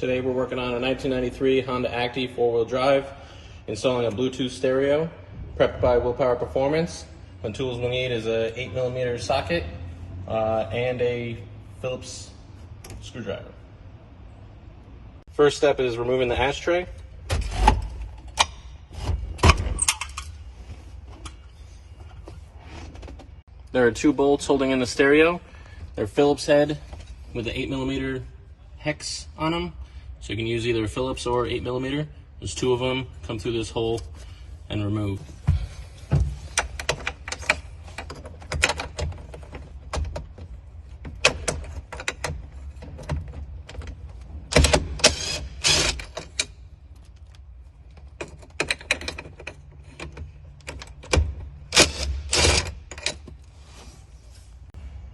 Today we're working on a 1993 Honda Acty 4-wheel drive, installing a Bluetooth stereo, prepped by WILLpowered Performance. The tools we'll need is a 8mm socket and a Phillips screwdriver. First step is removing the ashtray. There are two bolts holding in the stereo. They're Phillips head with the 8mm hex on them. So you can use either Phillips or 8mm. There's two of them, come through this hole and remove.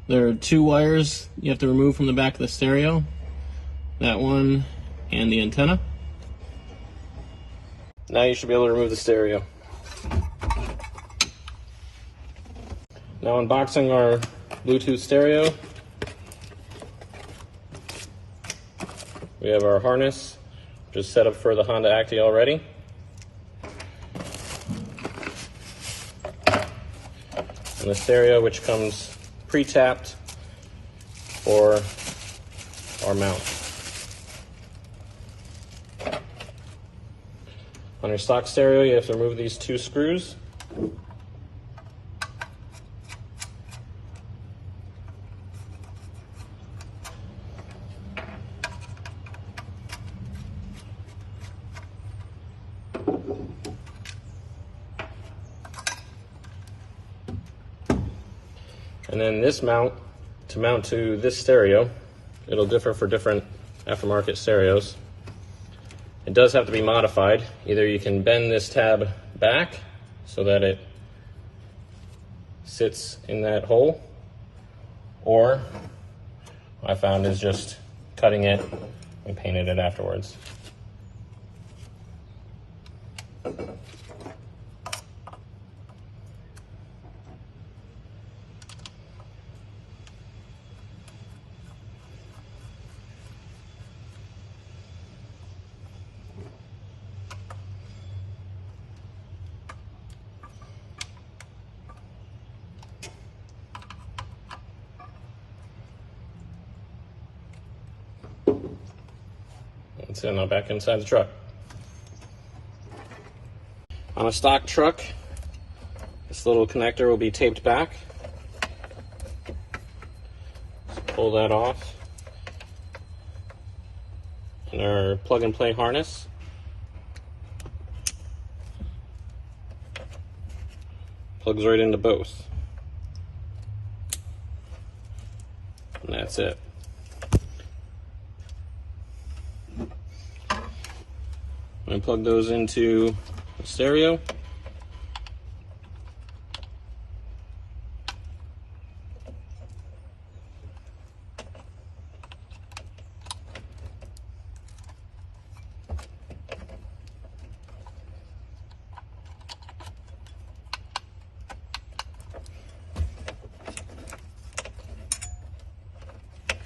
There are two wires you have to remove from the back of the stereo. That one and the antenna. Now you should be able to remove the stereo. Now unboxing our Bluetooth stereo. We have our harness, which is set up for the Honda Acty already. And the stereo, which comes pre-tapped for our mount. On your stock stereo, you have to remove these two screws. And then this mount, to mount to this stereo, it'll differ for different aftermarket stereos. It does have to be modified. Either you can bend this tab back so that it sits in that hole, or what I found is just cutting it and painting it afterwards. That's it, now back inside the truck. On a stock truck, this little connector will be taped back. Just pull that off. And our plug and play harness. Plugs right into both. And that's it. I'm going to plug those into the stereo.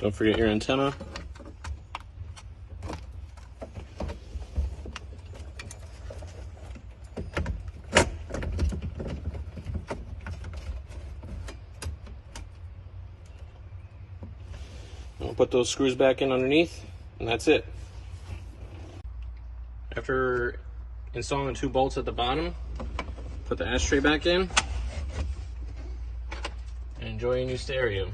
Don't forget your antenna. We'll put those screws back in underneath, and that's it. After installing the two bolts at the bottom, put the ashtray back in, and enjoy your new stereo.